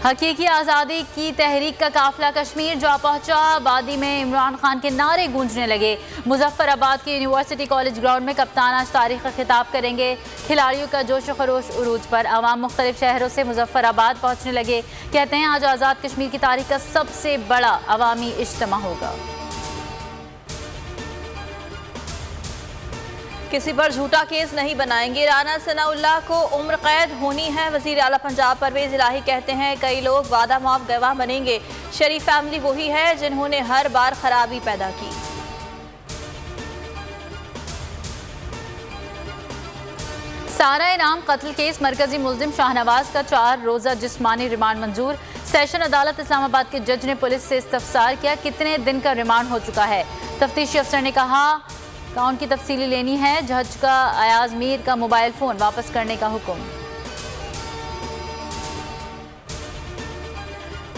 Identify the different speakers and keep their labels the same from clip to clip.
Speaker 1: हकीकी आज़ादी की तहरीक का काफिला कश्मीर जा पहुंचा। आबादी में इमरान खान के नारे गूंजने लगे। मुजफ्फराबाद के यूनिवर्सिटी कॉलेज ग्राउंड में कप्तान आज तारीख का खिताब करेंगे। खिलाड़ियों का जोश व खरोश उरूज पर। अवाम मुख्तलिफ शहरों से मुजफ्फराबाद पहुंचने लगे। कहते हैं आज आज़ाद कश्मीर की तारीख का सबसे बड़ा अवामी इज्तिमा होगा।
Speaker 2: किसी पर झूठा केस नहीं बनाएंगे। राना सनाउल्लाह को उम्र कैद होनी है। वज़ीर आला पंजाब परवेज इलाही कहते हैं कई लोग वादा माफ गवाह बनेंगे। शरीफ फैमिली वही है जिन्होंने हर बार खराबी पैदा की।
Speaker 1: सारा इनाम कत्ल केस मरकजी मुल्जिम शाहनवाज का 4 रोज़ा जिस्मानी रिमांड मंजूर। सेशन अदालत इस्लामाबाद के जज ने पुलिस से इस्तफसार किया कितने दिन का रिमांड हो चुका है। तफ्तीशी अफसर ने कहा काउंट की तफसीली लेनी है। जज का अयाज मीर का मोबाइल फोन वापस करने का हुक्म।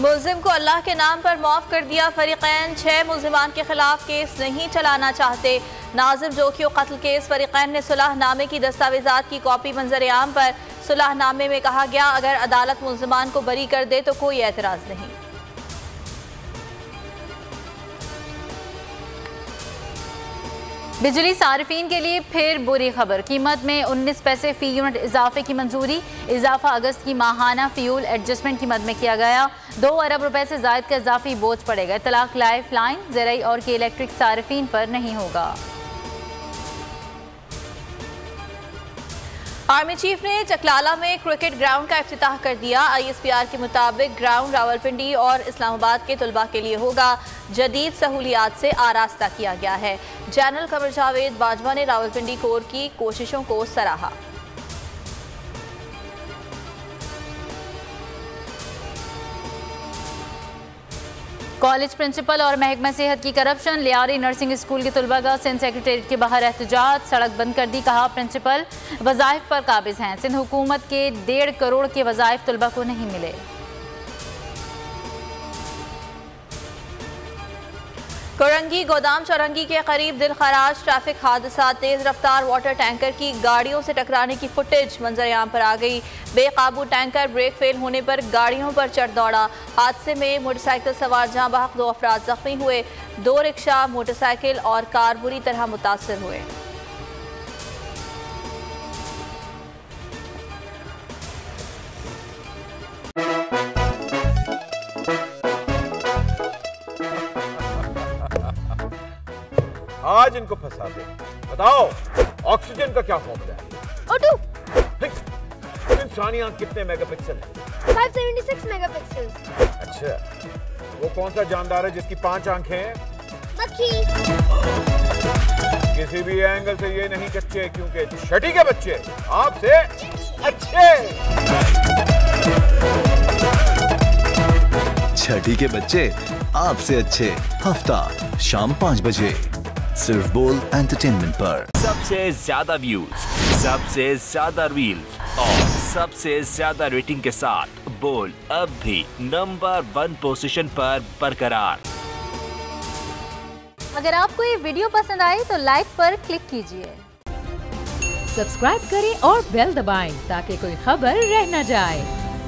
Speaker 2: मुल्जिम को अल्लाह के नाम पर माफ कर दिया। फरीकैन 6 मुल्जिमान के खिलाफ केस नहीं चलाना चाहते। नाजिम जोखियो कत्ल केस फरीकैन ने सुलहनामे की दस्तावेजात की कॉपी मंजर आम पर। सुलहनामे में कहा गया अगर अदालत मुल्जिमान को बरी कर दे तो कोई एतराज नहीं।
Speaker 1: बिजली सार्फिन के लिए फिर बुरी खबर। कीमत में 19 पैसे फी यूनिट इजाफे की मंजूरी। इजाफा अगस्त की माहाना फ्यूल एडजस्टमेंट कीमत में किया गया। 2 अरब रुपए से जायद का इजाफी बोझ पड़ेगा। इतलाक लाइफ लाइन ज़राई और के इलेक्ट्रिक सार्फिन पर नहीं होगा।
Speaker 2: आर्मी चीफ ने चकलाला में क्रिकेट ग्राउंड का इफ्तिताह कर दिया। ISPR के मुताबिक ग्राउंड रावलपिंडी और इस्लामाबाद के तुलबा के लिए होगा। जदीद सहूलियात से आरास्ता किया गया है। जनरल कमर जावेद बाजवा ने रावलपिंडी कोर की कोशिशों को सराहा।
Speaker 1: कॉलेज प्रिंसिपल और महकमा सेहत की करप्शन। लियारी नर्सिंग स्कूल के तुलबा का सिंध सेक्रेटेरिएट के बाहर एहतजाज। सड़क बंद कर दी। कहा प्रिंसिपल वज़ाइफ पर काबिज हैं। सिंध हुकूमत के 1.5 करोड़ के वज़ाइफ तुलबा को नहीं मिले।
Speaker 2: कोरंगी गोदाम चौरंगी के करीब दिल खराज ट्रैफिक हादसा। तेज रफ्तार वाटर टैंकर की गाड़ियों से टकराने की फुटेज मंजर आम पर आ गई। बेकाबू टैंकर ब्रेक फेल होने पर गाड़ियों पर चढ़ दौड़ा। हादसे में मोटरसाइकिल सवार जहां बहक 2 अफराद जख्मी हुए। 2 रिक्शा, मोटरसाइकिल और कार बुरी तरह मुतासर हुए।
Speaker 3: आज इनको फंसा दे। बताओ ऑक्सीजन का क्या फॉर्मूला है?
Speaker 4: O2।
Speaker 3: इंसानी आंख कितने मेगापिक्सल है?
Speaker 4: 576 मेगापिक्सल।
Speaker 3: अच्छा, वो कौन सा जानदार है जिसकी 5 आंखें हैं?
Speaker 4: मक्खी।
Speaker 3: किसी भी एंगल से ये नहीं कच्चे क्योंकि छठी के बच्चे आपसे अच्छे।
Speaker 5: छठी के बच्चे आपसे अच्छे। हफ्ता शाम 5 बजे सिर्फ बोल एंटरटेनमेंट पर।
Speaker 6: सबसे ज्यादा व्यूज, सबसे ज्यादा रील्स और सबसे ज्यादा रेटिंग के साथ बोल अब भी नंबर 1 पोजीशन पर बरकरार।
Speaker 1: अगर आपको ये वीडियो पसंद आए तो लाइक पर क्लिक कीजिए।
Speaker 7: सब्सक्राइब करें और बेल दबाएं ताकि कोई खबर रह न जाए।